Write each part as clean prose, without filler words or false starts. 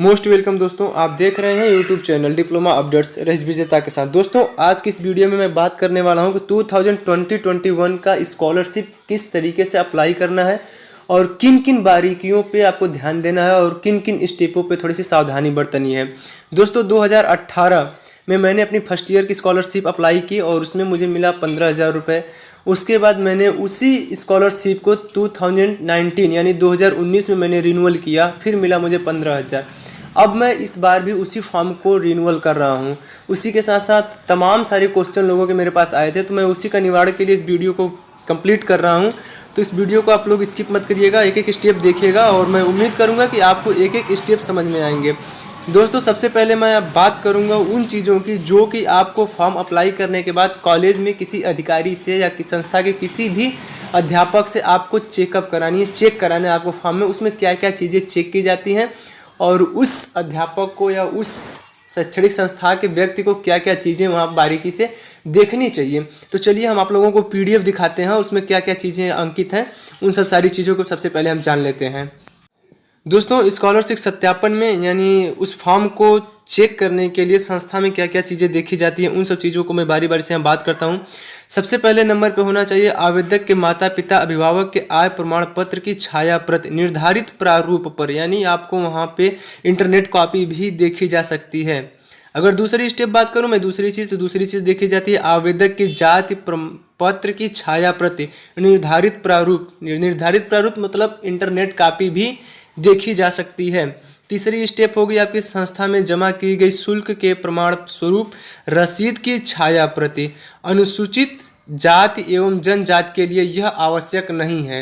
Most welcome दोस्तों, आप देख रहे हैं यूट्यूब चैनल डिप्लोमा अपडेट्स रेस विजेता के साथ। दोस्तों आज की इस वीडियो में मैं बात करने वाला हूं कि 2020-21 का स्कॉलरशिप किस तरीके से अप्लाई करना है और किन किन बारीकियों पे आपको ध्यान देना है और किन किन स्टेपों पे थोड़ी सी सावधानी बरतनी है। दोस्तों 2018 में मैंने अपनी फर्स्ट ईयर की स्कॉलरशिप अप्लाई की और उसमें मुझे मिला 15,000 रुपये। उसके बाद मैंने उसी स्कॉलरशिप को 2019 यानी 2019 में मैंने रिन्यूअल किया, फिर मिला मुझे 15,000। अब मैं इस बार भी उसी फॉर्म को रिन्यूअल कर रहा हूँ। उसी के साथ साथ तमाम सारे क्वेश्चन लोगों के मेरे पास आए थे, तो मैं उसी का निवारण के लिए इस वीडियो को कंप्लीट कर रहा हूँ। तो इस वीडियो को आप लोग स्किप मत करिएगा, एक एक स्टेप देखिएगा और मैं उम्मीद करूँगा कि आपको एक एक स्टेप समझ में आएंगे। दोस्तों सबसे पहले मैं अब बात करूंगा उन चीज़ों की जो कि आपको फॉर्म अप्लाई करने के बाद कॉलेज में किसी अधिकारी से या किसी संस्था के किसी भी अध्यापक से आपको चेकअप करानी है, चेक कराना है आपको फॉर्म में। उसमें क्या क्या चीज़ें चेक की जाती हैं और उस अध्यापक को या उस शैक्षणिक संस्था के व्यक्ति को क्या क्या चीज़ें वहाँ बारीकी से देखनी चाहिए। तो चलिए हम आप लोगों को PDF दिखाते हैं, उसमें क्या क्या चीज़ें अंकित हैं, उन सब सारी चीज़ों को सबसे पहले हम जान लेते हैं। दोस्तों स्कॉलरशिप सत्यापन में यानी उस फॉर्म को चेक करने के लिए संस्था में क्या क्या चीज़ें देखी जाती हैं, उन सब चीज़ों को मैं बारी बारी से यहाँ बात करता हूँ। सबसे पहले नंबर पे होना चाहिए आवेदक के माता पिता अभिभावक के आय प्रमाण पत्र की छाया प्रति निर्धारित प्रारूप पर, यानी आपको वहाँ पे इंटरनेट कॉपी भी देखी जा सकती है। अगर दूसरी स्टेप बात करूँ मैं दूसरी चीज़ देखी जाती है आवेदक की जाति पत्र की छाया प्रति निर्धारित प्रारूप मतलब इंटरनेट कॉपी भी देखी जा सकती है। तीसरी स्टेप होगी आपकी संस्था में जमा की गई शुल्क के प्रमाण स्वरूप रसीद की छाया प्रति। अनुसूचित जाति एवं जनजाति के लिए यह आवश्यक नहीं है।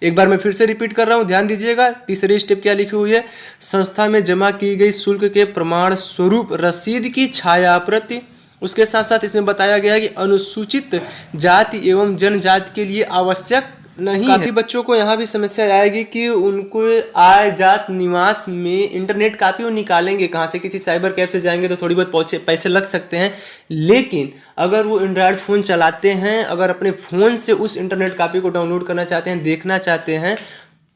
एक बार मैं फिर से रिपीट कर रहा हूँ, ध्यान दीजिएगा। तीसरी स्टेप क्या लिखी हुई है, संस्था में जमा की गई शुल्क के प्रमाण स्वरूप रसीद की छाया प्रति। उसके साथ साथ इसमें बताया गया है कि अनुसूचित जाति एवं जनजाति के लिए आवश्यक नहीं। काफ़ी बच्चों को यहाँ भी समस्या आएगी कि उनको आय जात निवास में इंटरनेट काफ़ी वो निकालेंगे कहाँ से, किसी साइबर कैफ से जाएंगे तो थोड़ी बहुत पैसे लग सकते हैं। लेकिन अगर वो एंड्रॉयड फ़ोन चलाते हैं, अगर अपने फ़ोन से उस इंटरनेट कॉपी को डाउनलोड करना चाहते हैं, देखना चाहते हैं,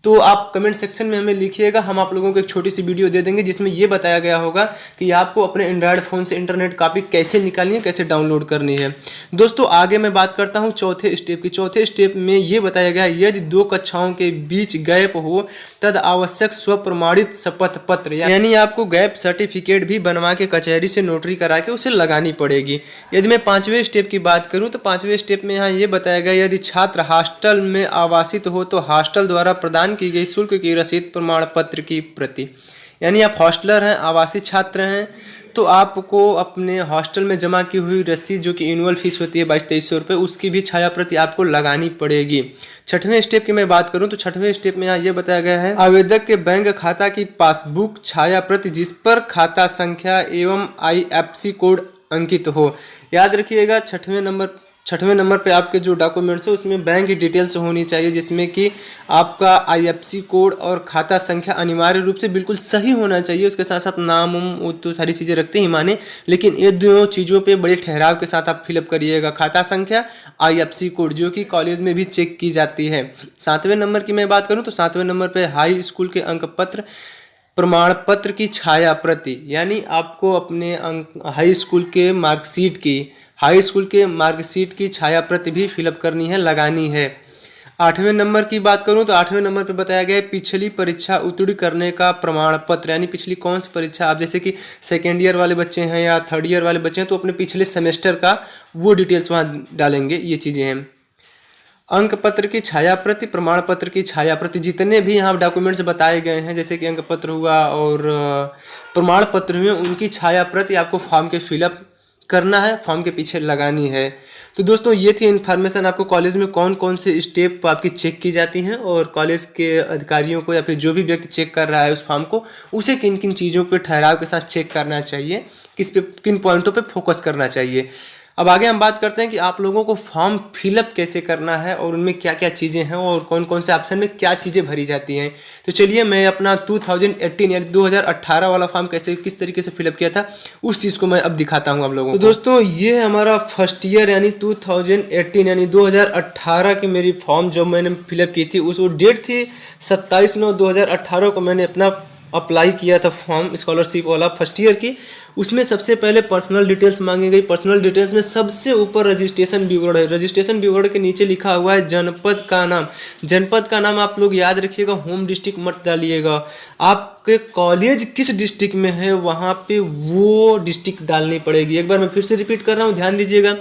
तो आप कमेंट सेक्शन में हमें लिखिएगा। हम आप लोगों को एक छोटी सी वीडियो दे देंगे जिसमें ये बताया गया होगा कि आपको अपने एंड्रॉयड फ़ोन से इंटरनेट कॉपी कैसे निकालनी है, कैसे डाउनलोड करनी है। दोस्तों आगे मैं बात करता हूँ चौथे स्टेप की। चौथे स्टेप में ये बताया गया है यदि दो कक्षाओं के बीच गैप हो तद आवश्यक स्वप्रमाणित शपथ पत्र, यानी आपको गैप सर्टिफिकेट भी बनवा के कचहरी से नोटरी करा के उसे लगानी पड़ेगी। यदि मैं पाँचवें स्टेप की बात करूँ तो पाँचवें स्टेप में यहाँ ये बताया गया यदि छात्र हॉस्टल में आवासित हो तो हॉस्टल द्वारा प्रदान की गई शुल्क की रसीद प्रमाण पत्र की प्रति। यानी आप हॉस्टलर हैं, आवासीय छात्र हैं, तो आपको अपने हॉस्टल में जमा की हुई रसीद जो कि एनुअल फीस होती है 2200-2300 रुपये, उसकी भी छाया प्रति आपको लगानी पड़ेगी। छठवें स्टेप की मैं बात करूं तो छठवें स्टेप में यहाँ ये बताया गया है आवेदक के बैंक खाता की पासबुक छाया प्रति जिस पर खाता संख्या एवं IFSC कोड अंकित हो। याद रखिएगा छठवें नंबर पे आपके जो डॉक्यूमेंट्स है उसमें बैंक की डिटेल्स होनी चाहिए, जिसमें कि आपका IFSC कोड और खाता संख्या अनिवार्य रूप से बिल्कुल सही होना चाहिए। उसके साथ साथ नाम वो तो सारी चीज़ें रखते ही माने, लेकिन ये दोनों चीज़ों पे बड़े ठहराव के साथ आप फिलअप करिएगा। खाता संख्या, IFSC कोड जो कि कॉलेज में भी चेक की जाती है। 7वें नंबर की मैं बात करूँ तो 7वें नंबर पर हाई स्कूल के अंक पत्र प्रमाण पत्र की छाया प्रति, यानी आपको अपने हाई स्कूल के मार्कशीट की छाया प्रति भी फिलअप करनी है, लगानी है। 8वें नंबर की बात करूं तो 8वें नंबर पे बताया गया है पिछली परीक्षा उत्तीर्ण करने का प्रमाण पत्र, यानी पिछली कौन सी परीक्षा, आप जैसे कि सेकेंड ईयर वाले बच्चे हैं या थर्ड ईयर वाले बच्चे हैं तो अपने पिछले सेमेस्टर का वो डिटेल्स वहाँ डालेंगे। ये चीज़ें हैं। अंक पत्र की छाया प्रति, प्रमाण पत्र की छाया प्रति, जितने भी यहाँ डॉक्यूमेंट्स बताए गए हैं जैसे कि अंक पत्र हुआ और प्रमाण पत्र हुए, उनकी छाया प्रति आपको फॉर्म के फिलअप करना है, फॉर्म के पीछे लगानी है। तो दोस्तों ये थी इन्फॉर्मेशन आपको कॉलेज में कौन कौन से स्टेप आपकी चेक की जाती हैं और कॉलेज के अधिकारियों को या फिर जो भी व्यक्ति चेक कर रहा है उस फॉर्म को, उसे किन किन चीज़ों पे ठहराव के साथ चेक करना चाहिए, किन पॉइंटों पे फोकस करना चाहिए। अब आगे हम बात करते हैं कि आप लोगों को फॉर्म फिलअप कैसे करना है और उनमें क्या क्या चीज़ें हैं और कौन कौन से ऑप्शन में क्या चीज़ें भरी जाती हैं। तो चलिए मैं अपना 2018 यानी 2018 वाला फॉर्म किस तरीके से फिलअप किया था उस चीज़ को मैं अब दिखाता हूं आप लोगों को। तो दोस्तों ये हमारा फर्स्ट ईयर यानी 2018 यानी 2018 की मेरी फॉर्म जो मैंने फिलअप की थी, उस वो डेट थी 27/9/2018 को मैंने अपना अप्लाई किया था फॉर्म स्कॉलरशिप वाला फर्स्ट ईयर की, उसमें सबसे पहले पर्सनल डिटेल्स मांगी गई। पर्सनल डिटेल्स में सबसे ऊपर रजिस्ट्रेशन विवरण है। रजिस्ट्रेशन विवरण के नीचे लिखा हुआ है जनपद का नाम। जनपद का नाम आप लोग याद रखिएगा, होम डिस्ट्रिक्ट मत डालिएगा। आपके कॉलेज किस डिस्ट्रिक्ट में है वहाँ पे वो डिस्ट्रिक्ट डालनी पड़ेगी। एक बार मैं फिर से रिपीट कर रहा हूँ, ध्यान दीजिएगा।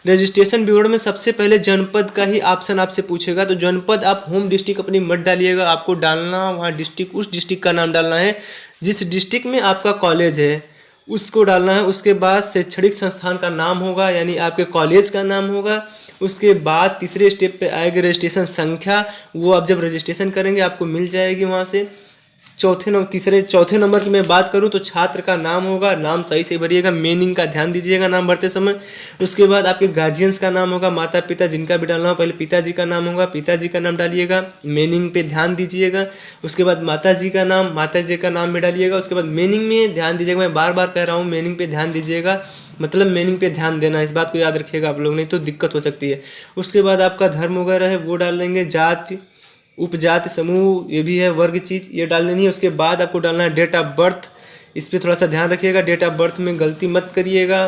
रजिस्ट्रेशन विवरण में सबसे पहले जनपद का ही ऑप्शन आपसे पूछेगा, तो जनपद आप होम डिस्ट्रिक्ट अपनी मत डालिएगा, आपको डालना वहाँ डिस्ट्रिक्ट, उस डिस्ट्रिक्ट का नाम डालना है जिस डिस्ट्रिक्ट में आपका कॉलेज है, उसको डालना है। उसके बाद शैक्षणिक संस्थान का नाम होगा, यानी आपके कॉलेज का नाम होगा। उसके बाद तीसरे स्टेप पे आएगी रजिस्ट्रेशन संख्या, वो आप जब रजिस्ट्रेशन करेंगे आपको मिल जाएगी वहाँ से। चौथे नंबर की मैं बात करूं तो छात्र का नाम होगा, नाम सही से भरिएगा, मीनिंग का ध्यान दीजिएगा नाम भरते समय। उसके बाद आपके गार्जियंस का नाम होगा, माता पिता जिनका भी डालना हो, पहले पिताजी का नाम होगा, पिताजी का नाम डालिएगा, मीनिंग पे ध्यान दीजिएगा। उसके बाद माता जी का नाम भी डालिएगा। उसके बाद मीनिंग में ध्यान दीजिएगा, मैं बार बार कह रहा हूँ मीनिंग पे ध्यान दीजिएगा, मतलब मीनिंग पे ध्यान देना, इस बात को याद रखिएगा आप लोग, नहीं तो दिक्कत हो सकती है। उसके बाद आपका धर्म वगैरह है वो डाल लेंगे, जाति, उपजाति, समूह, ये भी है, वर्ग चीज ये डाल लेनी है। उसके बाद आपको डालना है डेट ऑफ बर्थ, इस पर थोड़ा सा ध्यान रखिएगा, डेट ऑफ बर्थ में गलती मत करिएगा।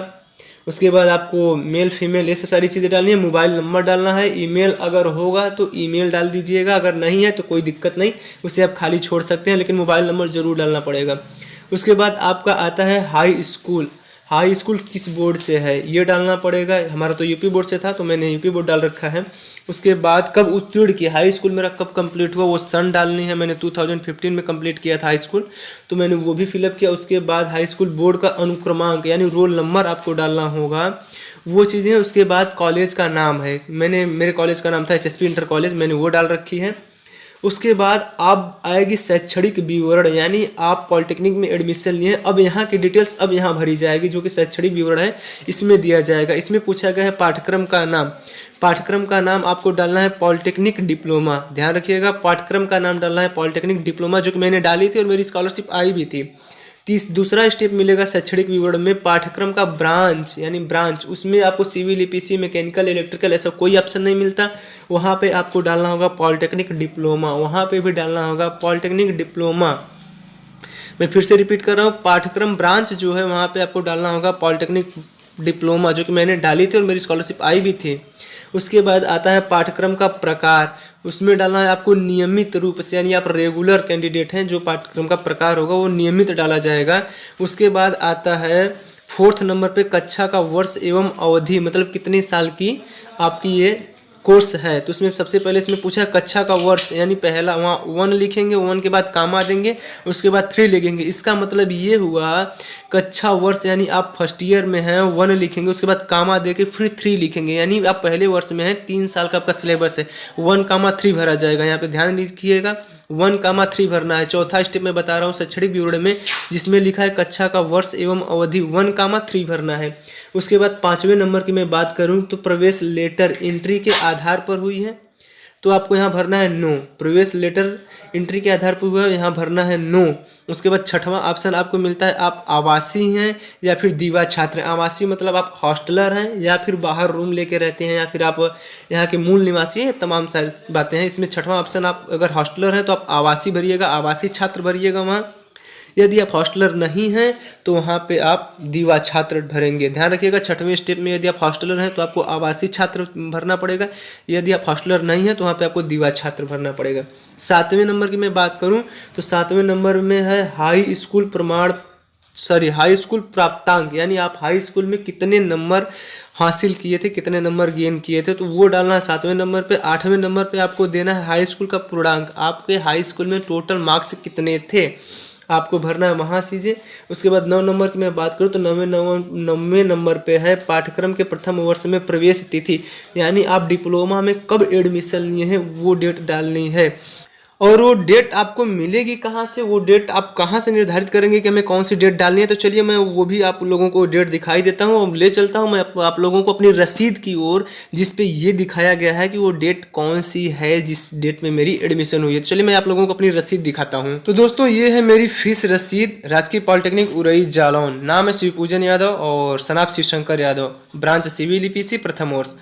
उसके बाद आपको मेल फीमेल ये सब सारी चीज़ें डालनी है। मोबाइल नंबर डालना है, ईमेल अगर होगा तो ईमेल डाल दीजिएगा, अगर नहीं है तो कोई दिक्कत नहीं, उसे आप खाली छोड़ सकते हैं, लेकिन मोबाइल नंबर ज़रूर डालना पड़ेगा। उसके बाद आपका आता है हाई स्कूल। हाई स्कूल किस बोर्ड से है ये डालना पड़ेगा। हमारा तो यूपी बोर्ड से था तो मैंने यूपी बोर्ड डाल रखा है। उसके बाद कब उत्तीर्ण किया, हाई स्कूल मेरा कब कंप्लीट हुआ वो सन डालनी है। मैंने 2015 में कंप्लीट किया था हाई स्कूल, तो मैंने वो भी फिलअप किया। उसके बाद हाई स्कूल बोर्ड का अनुक्रमांक यानी रोल नंबर आपको डालना होगा, वो चीज़ें। उसके बाद कॉलेज का नाम है, मेरे कॉलेज का नाम था HSP इंटर कॉलेज, मैंने वो डाल रखी है। उसके बाद अब आएगी शैक्षणिक विवरण, यानी आप पॉलिटेक्निक में एडमिशन लिए, अब यहाँ की डिटेल्स अब यहाँ भरी जाएगी, जो कि शैक्षणिक विवरण है इसमें दिया जाएगा। इसमें पूछा गया है पाठ्यक्रम का नाम। पाठ्यक्रम का नाम आपको डालना है पॉलिटेक्निक डिप्लोमा, ध्यान रखिएगा, पाठ्यक्रम का नाम डालना है पॉलिटेक्निक डिप्लोमा, जो कि मैंने डाली थी और मेरी स्कॉलरशिप आई भी थी। दूसरा स्टेप मिलेगा शैक्षणिक विवरण में, पाठ्यक्रम का ब्रांच यानी ब्रांच, उसमें आपको सिविल, EPC, मैकेनिकल, इलेक्ट्रिकल ऐसा कोई ऑप्शन नहीं मिलता, वहाँ पे आपको डालना होगा पॉलिटेक्निक डिप्लोमा, वहाँ पे भी डालना होगा पॉलिटेक्निक डिप्लोमा। मैं फिर से रिपीट कर रहा हूँ, पाठ्यक्रम ब्रांच जो है वहाँ पे आपको डालना होगा पॉलिटेक्निक डिप्लोमा, जो कि मैंने डाली थी और मेरी स्कॉलरशिप आई भी थी। उसके बाद आता है पाठ्यक्रम का प्रकार, उसमें डालना है आपको नियमित रूप से, यानी आप रेगुलर कैंडिडेट हैं, जो पाठ्यक्रम का प्रकार होगा वो नियमित डाला जाएगा। उसके बाद आता है 4th नंबर पे कक्षा का वर्ष एवं अवधि, मतलब कितने साल की आपकी ये कोर्स है। तो उसमें सबसे पहले इसमें पूछा है कक्षा का वर्ष, यानी पहला वहाँ 1 लिखेंगे, 1 के बाद कामा देंगे, उसके बाद 3 लिखेंगे। इसका मतलब ये हुआ कक्षा वर्ष यानी आप फर्स्ट ईयर में हैं, 1 लिखेंगे, उसके बाद कामा दे के फिर 3 लिखेंगे, यानी आप पहले वर्ष में हैं, 3 साल का आपका सिलेबस है, 1,3 भरा जाएगा। यहाँ पे ध्यान रखिएगा 1,3 भरना है। चौथा स्टेप में बता रहा हूँ शैक्षणिक विवरण में, जिसमें लिखा है कक्षा का वर्ष एवं अवधि 1,3 भरना है। उसके बाद 5वें नंबर की मैं बात करूं तो प्रवेश लेटर एंट्री के आधार पर हुई है, तो आपको यहाँ भरना है नो। प्रवेश लेटर एंट्री के आधार पर हुआ है, यहाँ भरना है नो। उसके बाद 6वां ऑप्शन आपको मिलता है आप आवासी हैं या फिर दीवा छात्र हैं। आवासी मतलब आप हॉस्टलर हैं या फिर बाहर रूम लेके रहते हैं या फिर आप यहाँ के मूल निवासी हैं, तमाम सारी बातें हैं। इसमें 6वां ऑप्शन आप अगर हॉस्टलर हैं तो आप आवासी भरिएगा, आवासी छात्र भरिएगा वहाँ। यदि आप हॉस्टलर नहीं हैं तो वहाँ पे आप दीवा छात्र भरेंगे। ध्यान रखिएगा 6वें स्टेप में यदि आप हॉस्टलर हैं तो आपको आवासीय छात्र भरना पड़ेगा, यदि आप हॉस्टलर नहीं हैं तो वहाँ पे आपको दीवा छात्र भरना पड़ेगा। 7वें नंबर की मैं बात करूँ तो 7वें नंबर में है हाई स्कूल प्राप्तांक, यानी आप हाई स्कूल में कितने नंबर हासिल किए थे, कितने नंबर गेन किए थे, तो वो डालना है 7वें नंबर पे। 8वें नंबर पे आपको देना है हाई स्कूल का पूर्णांक, आपके हाई स्कूल में टोटल मार्क्स कितने थे, आपको भरना है वहाँ चीज़ें। उसके बाद 9 नंबर की मैं बात करूँ तो 9वें नंबर पे है पाठ्यक्रम के प्रथम वर्ष में प्रवेश तिथि, यानी आप डिप्लोमा में कब एडमिशन लिए हैं वो डेट डालनी है। और वो डेट आपको मिलेगी कहाँ से, वो डेट आप कहाँ से निर्धारित करेंगे कि हमें कौन सी डेट डालनी है। तो चलिए मैं वो भी आप लोगों को डेट दिखाई देता हूँ और ले चलता हूँ मैं आप लोगों को अपनी रसीद की ओर, जिस पे ये दिखाया गया है कि वो डेट कौन सी है जिस डेट में मेरी एडमिशन हुई है। तो चलिए मैं आप लोगों को अपनी रसीद दिखाता हूँ। तो दोस्तों ये है मेरी फीस रसीद, राजकीय पॉलिटेक्निक उरई जालौन, नाम है शिवपूजन यादव और सनाब Shivshankar Yadav, branch civil EPC प्रथम वर्ष।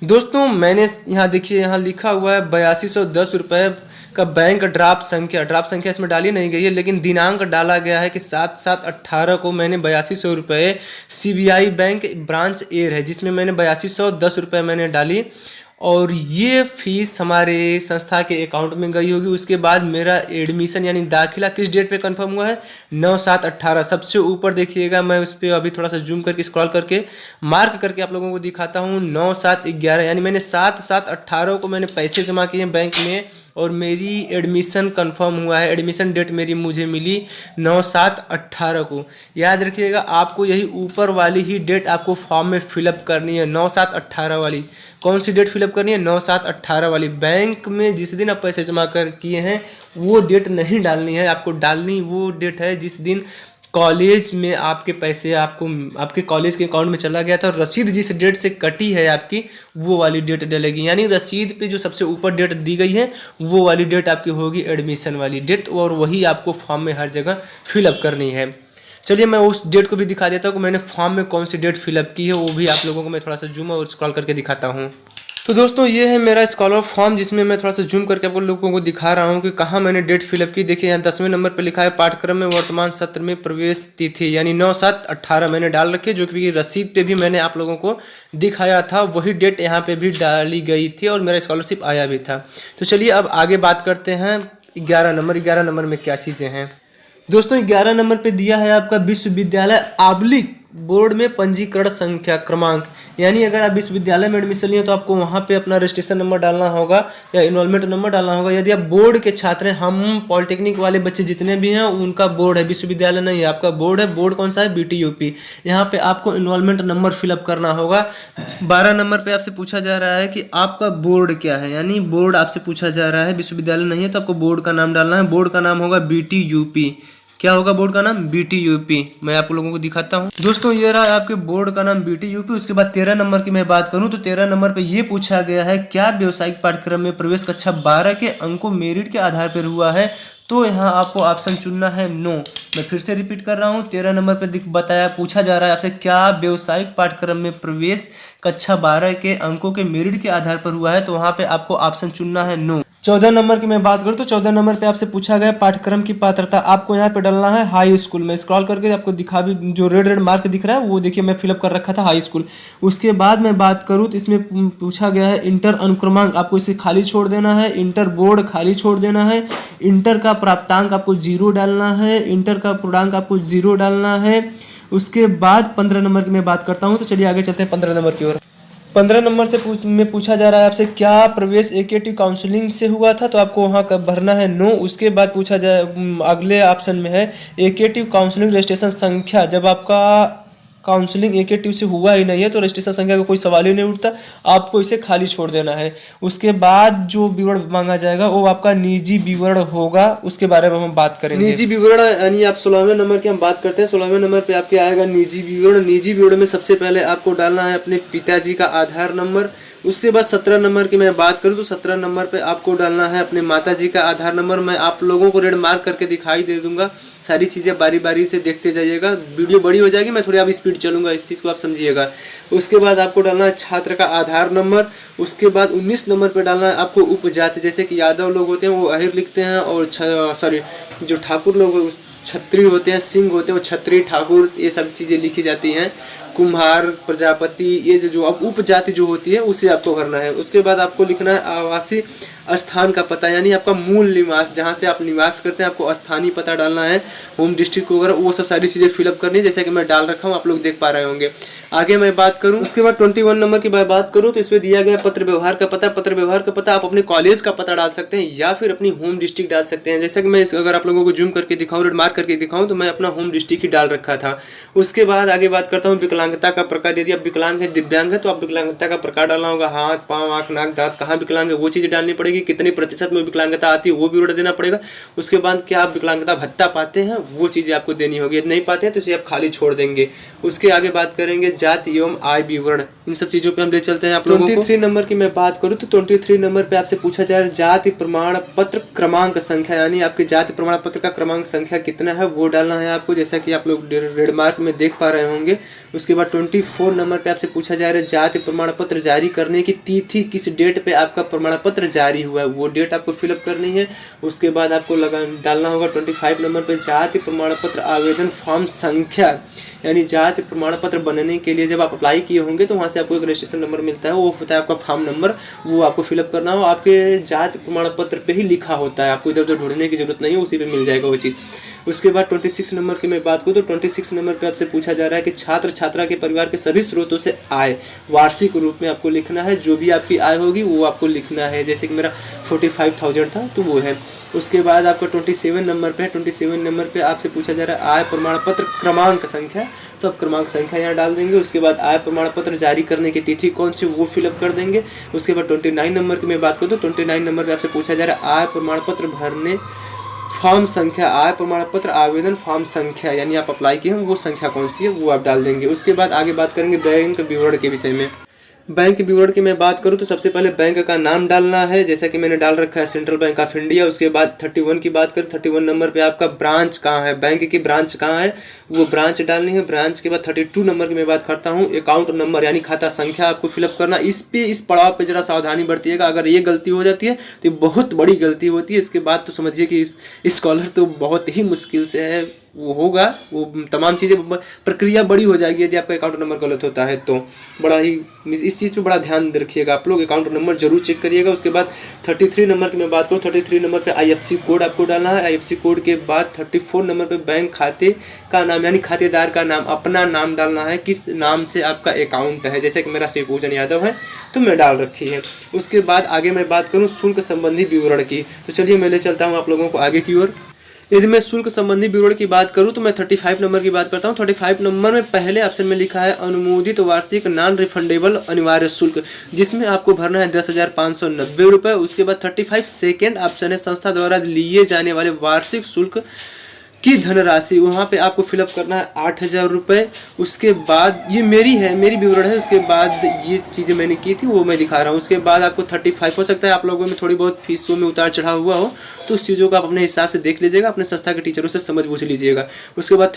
दोस्तों मैंने यहाँ देखिए यहाँ लिखा हुआ है 8210 रुपये का बैंक ड्राफ्ट संख्या इसमें डाली नहीं गई है, लेकिन दिनांक डाला गया है कि 7/7/18 को मैंने 8200 रुपये CBI बैंक ब्रांच एयर है जिसमें मैंने 8210 रुपये मैंने डाली और ये फीस हमारे संस्था के अकाउंट में गई होगी। उसके बाद मेरा एडमिशन यानी दाखिला किस डेट पे कंफर्म हुआ है, 9/7/18। सबसे ऊपर देखिएगा, मैं उस पर अभी थोड़ा सा जूम करके स्क्रॉल करके मार्क करके आप लोगों को दिखाता हूँ। 9/7/11 यानी मैंने 7/7/18 को मैंने पैसे जमा किए बैंक में और मेरी एडमिशन कंफर्म हुआ है। एडमिशन डेट मेरी मुझे मिली 9/7/18 को। याद रखिएगा, आपको यही ऊपर वाली ही डेट आपको फॉर्म में फिलअप करनी है, 9/7/18 वाली। कौन सी डेट फिलअप करनी है, 9/7/18 वाली। बैंक में जिस दिन आप पैसे जमा कर किए हैं वो डेट नहीं डालनी है, आपको डालनी वो डेट है जिस दिन कॉलेज में आपके पैसे आपके कॉलेज के अकाउंट में चला गया था और रसीद जिस डेट से कटी है आपकी वो वाली डेट डलेगी। यानी रसीद पे जो सबसे ऊपर डेट दी गई है वो वाली डेट आपकी होगी एडमिशन वाली डेट और वही आपको फॉर्म में हर जगह फिलअप करनी है। चलिए मैं उस डेट को भी दिखा देता हूँ कि मैंने फॉर्म में कौन सी डेट फिलअप की है, वो भी आप लोगों को मैं थोड़ा सा जूम और स्क्रॉल करके दिखाता हूँ। तो दोस्तों ये है मेरा स्कॉलर फॉर्म जिसमें मैं थोड़ा सा जूम करके आप लोगों को दिखा रहा हूँ कि कहाँ मैंने डेट फिलअप की। देखिए यहाँ 10वें नंबर पे लिखा है पाठ्यक्रम में वर्तमान सत्र में प्रवेश तिथि, यानी 9/7/18 मैंने डाल रखी है, जो कि रसीद पे भी मैंने आप लोगों को दिखाया था। वही डेट यहाँ पे भी डाली गई थी और मेरा स्कॉलरशिप आया भी था। तो चलिए अब आगे बात करते हैं 11 नंबर में क्या चीज़ें हैं। दोस्तों 11 नंबर पे दिया है आपका विश्वविद्यालय आबलिक बोर्ड में पंजीकरण संख्या क्रमांक। यानी अगर आप विश्वविद्यालय में एडमिशन लिए तो आपको वहाँ पे अपना रजिस्ट्रेशन नंबर डालना होगा या इनरोलमेंट नंबर डालना होगा। यदि आप बोर्ड के छात्र हैं, हम पॉलिटेक्निक वाले बच्चे जितने भी हैं उनका बोर्ड है, विश्वविद्यालय नहीं है, आपका बोर्ड है। बोर्ड कौन सा है, BTUP। यहाँ पे आपको इनरोलमेंट नंबर फिलअप करना होगा। 12 नंबर पे आपसे पूछा जा रहा है कि आपका बोर्ड क्या है, यानी बोर्ड आपसे पूछा जा रहा है, विश्वविद्यालय नहीं है तो आपको बोर्ड का नाम डालना है। बोर्ड का नाम होगा BTUP। क्या होगा बोर्ड का नाम, BTUP। मैं आप लोगों को दिखाता हूँ। दोस्तों ये रहा आपके बोर्ड का नाम BTUP। उसके बाद 13 नंबर की मैं बात करूँ तो 13 नंबर पे ये पूछा गया है क्या व्यावसायिक पाठ्यक्रम में प्रवेश कक्षा 12 के अंकों मेरिट के आधार पर हुआ है। तो यहाँ आपको ऑप्शन चुनना है नो। मैं फिर से रिपीट कर रहा हूँ, 13 नंबर पे पूछा जा रहा है आपसे क्या व्यावसायिक पाठ्यक्रम में प्रवेश कक्षा 12 के अंकों के मेरिट के आधार पर हुआ है, तो वहाँ पे आपको ऑप्शन चुनना है नो। 14 नंबर की मैं बात करूँ तो 14 नंबर पे आपसे पूछा गया पाठ्यक्रम की पात्रता, आपको यहाँ पे डालना है हाई स्कूल। में स्क्रॉल करके आपको दिखा भी जो रेड मार्क दिख रहा है वो देखिए मैं फिलअप कर रखा था हाई स्कूल। उसके बाद मैं बात करूँ तो इसमें पूछा गया है इंटर अनुक्रमांक, आपको इसे खाली छोड़ देना है। इंटर बोर्ड खाली छोड़ देना है। इंटर का प्राप्तांक आपको 0 डालना है। इंटर का पूर्णांक आपको 0 डालना है। उसके बाद 15 नंबर की मैं बात करता हूँ, तो चलिए आगे चलते हैं 15 नंबर की ओर। 15 नंबर से में पूछा जा रहा है आपसे क्या प्रवेश AKTU काउंसलिंग से हुआ था, तो आपको वहाँ का भरना है नो। उसके बाद पूछा जाए अगले ऑप्शन में है AKTU काउंसलिंग रजिस्ट्रेशन संख्या। जब आपका काउंसलिंग AKTU से हुआ ही नहीं है तो रजिस्ट्रेशन संख्या का कोई सवाल ही नहीं उठता, आपको इसे खाली छोड़ देना है। उसके बाद जो विवरण मांगा जाएगा वो आपका निजी विवरण होगा, उसके बारे में हम बात करेंगे। निजी विवरण यानी आप 16वें नंबर की हम बात करते हैं। 16वें नंबर पे आपके आएगा निजी विवरण। निजी विवरण में सबसे पहले आपको डालना है अपने पिताजी का आधार नंबर। उसके बाद 17 नंबर की मैं बात करूँ तो 17 नंबर पे आपको डालना है अपने माताजी का आधार नंबर। मैं आप लोगों को रेड मार्क करके दिखाई दे दूंगा, सारी चीज़ें बारी बारी से देखते जाइएगा। वीडियो बड़ी हो जाएगी, मैं थोड़ी अब स्पीड चलूँगा, इस चीज़ को आप समझिएगा। उसके बाद आपको डालना है छात्र का आधार नंबर। उसके बाद 19 नंबर पे डालना है आपको उपजाति, जैसे कि यादव लोग होते हैं वो अहिर लिखते हैं और जो ठाकुर लोग छत्री होते हैं, सिंह होते हैं वो छत्री ठाकुर, ये सब चीज़ें लिखी जाती हैं। कुम्हार, प्रजापति, ये जो अब उपजाति जो होती है उसे आपको भरना है। उसके बाद आपको लिखना है आवासीय स्थान का पता, यानी आपका मूल निवास, जहाँ से आप निवास करते हैं आपको स्थानीय पता डालना है। होम डिस्ट्रिक्ट वगैरह वो सब सारी चीज़ें फिलअप करनी है, जैसे कि मैं डाल रखा हूँ, आप लोग देख पा रहे होंगे। आगे मैं बात करूँ, उसके बाद 21 नंबर की बात करूँ तो इसमें दिया गया पत्र व्यवहार का पता। पत्र व्यवहार का पता आप अपने कॉलेज का पता डाल सकते हैं या फिर अपनी होम डिस्ट्रिक्ट डाल सकते हैं। जैसा कि मैं अगर आप लोगों को जूम करके दिखाऊँ, रेड मार्क करके दिखाऊँ, तो मैं अपना होम डिस्ट्रिक्ट ही डाल रखा था। उसके बाद आगे बात करता हूँ विकलांगता का प्रकार। यदि आप विकलांग है, दिव्यांग है, तो आप विकलांगता का प्रकार डालना होगा। हाथ, पाँव, आँख, नाक, दांत, कहाँ विकलांग है वो चीज़ डालनी पड़ेगी। कितने प्रतिशत में विकलांगता आती है वो भी देना पड़ेगा। उसके बाद क्या आप विकलांगता भत्ता पाते हैं वो चीज़ें आपको देनी होगी। यदि नहीं पाते हैं तो इसे आप खाली छोड़ देंगे। उसके आगे बात करेंगे जाति एवं आय विवरण, इन सब चीज़ों पे हम ले चलते हैं आप लोगों को। 23 नंबर की मैं बात करूँ तो 23 नंबर पे आपसे पूछा जाए जाति प्रमाण पत्र क्रमांक संख्या, यानी आपके जाति प्रमाण पत्र का क्रमांक संख्या कितना है वो डालना है आपको, जैसा कि आप लोग रेड मार्क में देख पा रहे होंगे। उसके बाद 24 नंबर पे आपसे पूछा जा रहा है जाति प्रमाण पत्र जारी करने की तिथि, किस डेट पे आपका प्रमाण पत्र जारी हुआ है वो डेट आपको फिलअप करनी है। उसके बाद आपको डालना होगा 25 नंबर पे जाति प्रमाण पत्र आवेदन फॉर्म संख्या, यानी जाति प्रमाण पत्र बनने के लिए जब आप अप्लाई किए होंगे तो वहाँ से आपको एक रजिस्ट्रेशन नंबर मिलता है, वो होता है आपका फॉर्म नंबर, वो आपको फिलअप करना हो। आपके जाति प्रमाण पत्र पे ही लिखा होता है, आपको इधर उधर ढूंढने की जरूरत नहीं है, उसी पे मिल जाएगा वो चीज़। उसके बाद 26 नंबर की मैं बात करूँ तो 26 नंबर पे आपसे पूछा जा रहा है कि छात्र छात्रा के परिवार के सभी स्रोतों से आय वार्षिक रूप में आपको लिखना है, जो भी आपकी आय होगी वो आपको लिखना है। जैसे कि मेरा 45,000 था तो वो है। उसके बाद आपका 27 नंबर पे है, 27 नंबर पे आपसे पूछा जा रहा है आय प्रमाण पत्र क्रमांक संख्या, तो आप क्रमांक संख्या यहाँ डाल देंगे। उसके बाद आय प्रमाण पत्र जारी करने की तिथि कौन सी वो फिलअप कर देंगे। उसके बाद 29 नंबर की मैं बात करूँ तो 29 नंबर पे आपसे पूछा जा रहा है आय प्रमाण पत्र भरने फॉर्म संख्या, आय प्रमाण पत्र आवेदन फॉर्म संख्या, यानी आप अप्लाई किए हैं वो संख्या कौन सी है वो आप डाल देंगे। उसके बाद आगे बात करेंगे बैंक विवरण के विषय में। बैंक विवरण की मैं बात करूं तो सबसे पहले बैंक का नाम डालना है, जैसा कि मैंने डाल रखा है सेंट्रल बैंक ऑफ इंडिया। उसके बाद 31 की बात करें, 31 नंबर पे आपका ब्रांच कहाँ है, बैंक की ब्रांच कहाँ है वो ब्रांच डालनी है। ब्रांच के बाद 32 नंबर की मैं बात करता हूँ अकाउंट नंबर यानी खाता संख्या आपको फिलअप करना। इस पड़ाव पे जरा सावधानी बरतिएगा, अगर ये गलती हो जाती है तो ये बहुत बड़ी गलती होती है। इसके बाद तो समझिए कि स्कॉलर तो बहुत ही मुश्किल से है वो होगा, वो तमाम चीज़ें प्रक्रिया बड़ी हो जाएगी यदि आपका अकाउंट नंबर गलत होता है तो। बड़ा ही इस चीज़ पे बड़ा ध्यान रखिएगा आप लोग, अकाउंट नंबर जरूर चेक करिएगा। उसके बाद 33 नंबर की मैं बात करूँ, 33 नंबर पे IFSC कोड आपको डालना है। IFSC कोड के बाद 34 नंबर पे बैंक खाते का नाम यानी खातेदार का नाम, अपना नाम डालना है, किस नाम से आपका अकाउंट है। जैसे कि मेरा शिवपूजन यादव है तो मैं डाल रखी है। उसके बाद आगे मैं बात करूँ शुल्क संबंधी विवरण की, तो चलिए मैं ले चलता हूँ आप लोगों को आगे की ओर। यदि मैं शुल्क संबंधी विवरण की बात करूं तो मैं 35 नंबर की बात करता हूं। 35 नंबर में पहले ऑप्शन में लिखा है अनुमोदित वार्षिक नॉन रिफंडेबल अनिवार्य शुल्क, जिसमें आपको भरना है 10,590 रुपये। उसके बाद 35 सेकेंड ऑप्शन है संस्था द्वारा लिए जाने वाले वार्षिक शुल्क की धनराशि, वहाँ पे आपको फिलअप करना है 8,000 रुपये। उसके बाद ये मेरी विवरण है, उसके बाद ये चीज़ें मैंने की थी वो मैं दिखा रहा हूँ। उसके बाद आपको 35 हो सकता है आप लोगों में थोड़ी बहुत फीसों में उतार चढ़ाव हुआ हो तो उस चीज़ों को आप अपने हिसाब से देख लीजिएगा, अपने संस्था के टीचरों से समझ बूझ लीजिएगा। उसके बाद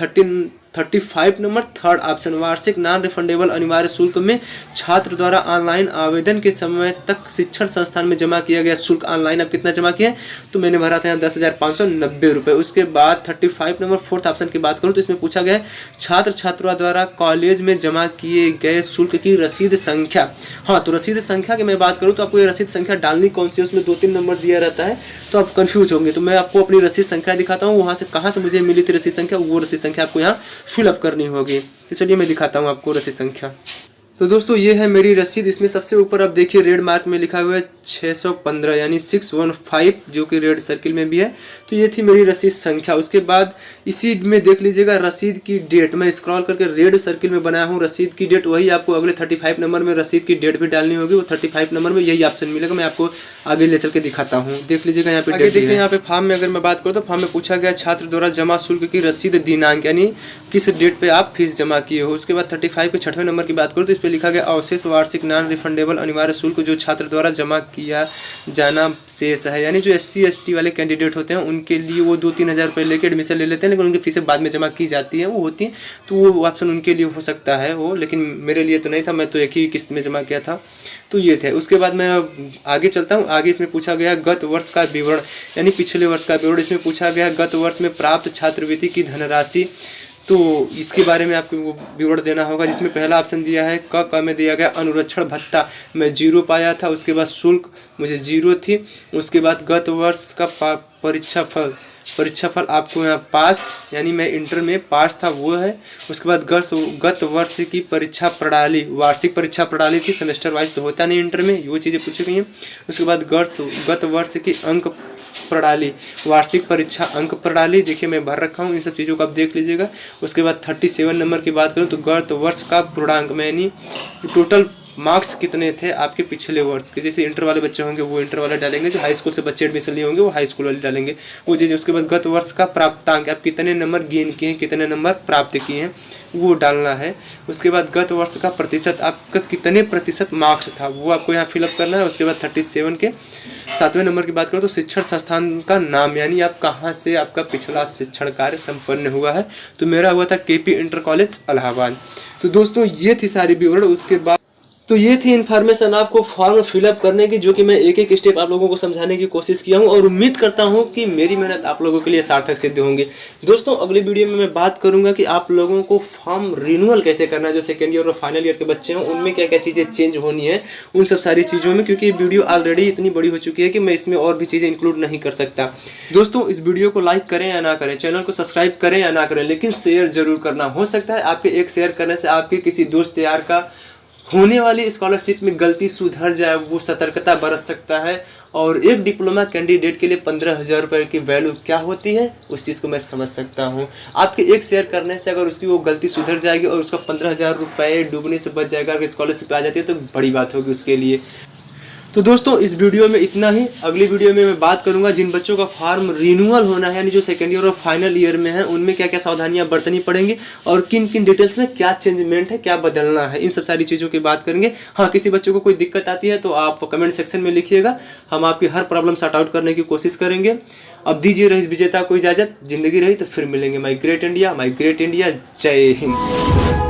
35 नंबर थर्ड ऑप्शन वार्षिक नॉन रिफंडेबल अनिवार्य शुल्क में छात्र द्वारा ऑनलाइन आवेदन के समय तक शिक्षण संस्थान में जमा किया गया शुल्क, ऑनलाइन आप कितना जमा किया तो मैंने भरा था यहाँ 10,590 रुपये। उसके बाद 35 नंबर फोर्थ ऑप्शन की बात करूँ तो इसमें पूछा गया है छात्र छात्रा द्वारा कॉलेज में जमा किए गए शुल्क की रसीद संख्या। हाँ, तो रसीद संख्या की मैं बात करूँ तो आपको ये रसीद संख्या डालनी कौन सी है, उसमें 2-3 नंबर दिया रहता है तो आप कंफ्यूज होंगे। तो मैं आपको अपनी रसीद संख्या दिखाता हूँ, वहाँ से कहाँ से मुझे मिली थी रसीद संख्या, वो रसीद संख्या आपको यहाँ फिलअप करनी होगी। तो चलिए मैं दिखाता हूँ आपको रसीद संख्या। तो दोस्तों ये है मेरी रसीद, इसमें सबसे ऊपर आप देखिए रेड मार्क में लिखा हुआ है 615 यानी 615 जो कि रेड सर्किल में भी है। तो ये थी मेरी रसीद संख्या। उसके बाद इसी में देख लीजिएगा रसीद की डेट, मैं स्क्रॉल करके रेड सर्किल में बनाया हूँ रसीद की डेट, वही आपको अगले 35 नंबर में रसीद की डेट भी डालनी होगी। वो 35 नंबर में यही ऑप्शन मिलेगा, मैं आपको आगे ले चल के दिखाता हूँ। देख लीजिएगा यहाँ पे आगे देखिए, यहाँ पे फॉर्म में अगर मैं बात करूँ तो फॉर्म में पूछा गया छात्र द्वारा जमा शुल्क की रसीद दिनांक यानी किस डेट पे आप फीस जमा किए हो। उसके बाद 35 के 6वें नंबर की बात करूँ तो इस पर लिखा गया अवशेष वार्षिक नॉन रिफंडेबल अनिवार्य शुल्क जो छात्र द्वारा जमा किया जाना शेष है, यानी जो SC ST वाले कैंडिडेट होते हैं उनके लिए वो 2-3 हज़ार रुपये लेके एडमिशन ले लेते हैं, लेकिन उनकी फीसें बाद में जमा की जाती हैं वो होती हैं, तो वो ऑप्शन उनके लिए हो सकता है वो, लेकिन मेरे लिए तो नहीं था, मैं तो एक ही किस्त में जमा किया था। तो ये थे। उसके बाद मैं आगे चलता हूँ। आगे इसमें पूछा गया गत वर्ष का विवरण यानी पिछले वर्ष का विवरण। इसमें पूछा गया गत वर्ष में प्राप्त छात्रवृत्ति की धनराशि, तो इसके बारे में आपको विवरण देना होगा, जिसमें पहला ऑप्शन दिया है क में दिया गया अनुरक्षण भत्ता, मैं 0 पाया था। उसके बाद शुल्क मुझे 0 थी। उसके बाद गत वर्ष का परीक्षाफल आपको यहाँ पास यानी मैं इंटर में पास था वो है। उसके बाद गत वर्ष की परीक्षा प्रणाली वार्षिक परीक्षा प्रणाली थी, सेमेस्टर वाइज तो होता नहीं इंटर में, वो चीज़ें पूछी गई हैं। उसके बाद गत वर्ष की अंक प्रणाली वार्षिक परीक्षा अंक प्रणाली देखिए मैं भर रखा हूँ, इन सब चीज़ों को आप देख लीजिएगा। उसके बाद 37 नंबर की बात करूँ तो गत वर्ष का पूर्णांक में यानी टोटल मार्क्स कितने थे आपके पिछले वर्ष के, जैसे इंटर वाले बच्चे होंगे वो इंटर वाले डालेंगे, जो हाई स्कूल से बच्चे एडमिशन लिए होंगे वो हाई स्कूल वाले डालेंगे वो चीज़। उसके बाद गत वर्ष का प्राप्तांक, आप कितने नंबर गेन किए हैं, कितने नंबर प्राप्त किए हैं वो डालना है। उसके बाद गत वर्ष का प्रतिशत, आपका कितने प्रतिशत मार्क्स था वो आपको यहाँ फिलअप करना है। उसके बाद 37 के 7वें नंबर की बात करो तो शिक्षण संस्थान का नाम यानी आप कहाँ से आपका पिछला शिक्षण कार्य संपन्न हुआ है, तो मेरा हुआ था KP इंटर कॉलेज इलाहाबाद। तो दोस्तों ये थी सारी विवरण। उसके बाद तो ये थी इन्फॉर्मेशन आपको फॉर्म फिलअप करने की, जो कि मैं एक एक स्टेप आप लोगों को समझाने की कोशिश किया हूँ और उम्मीद करता हूँ कि मेरी मेहनत आप लोगों के लिए सार्थक सिद्ध होंगी। दोस्तों अगली वीडियो में मैं बात करूंगा कि आप लोगों को फॉर्म रिन्यूअल कैसे करना है, जो सेकेंड ईयर और फाइनल ईयर के बच्चे हैं उनमें क्या क्या चीज़ें चेंज होनी है, उन सब सारी चीज़ों में, क्योंकि वीडियो ऑलरेडी इतनी बड़ी हो चुकी है कि मैं इसमें और भी चीज़ें इंक्लूड नहीं कर सकता। दोस्तों इस वीडियो को लाइक करें या ना करें, चैनल को सब्सक्राइब करें या ना करें, लेकिन शेयर जरूर करना। हो सकता है आपके एक शेयर करने से आपके किसी दोस्त यार का होने वाली स्कॉलरशिप में गलती सुधर जाए, वो सतर्कता बरत सकता है। और एक डिप्लोमा कैंडिडेट के लिए 15,000 रुपये की वैल्यू क्या होती है उस चीज़ को मैं समझ सकता हूँ। आपके एक शेयर करने से अगर उसकी वो गलती सुधर जाएगी और उसका 15,000 रुपये डूबने से बच जाएगा, अगर स्कॉलरशिप आ जाती है तो बड़ी बात होगी उसके लिए। तो दोस्तों इस वीडियो में इतना ही। अगली वीडियो में मैं बात करूंगा जिन बच्चों का फॉर्म रिन्यूअल होना है, यानी जो सेकेंड ईयर और फाइनल ईयर में है, उनमें क्या क्या सावधानियां बरतनी पड़ेंगी और किन किन डिटेल्स में क्या चेंजमेंट है, क्या बदलना है, इन सब सारी चीज़ों की बात करेंगे। हाँ, किसी बच्चों को कोई दिक्कत आती है तो आप कमेंट सेक्शन में लिखिएगा, हम आपकी हर प्रॉब्लम सॉर्ट आउट करने की कोशिश करेंगे। अब दीजिए रईस विजेता को इजाज़त, जिंदगी रही तो फिर मिलेंगे। माई ग्रेट इंडिया, जय हिंद।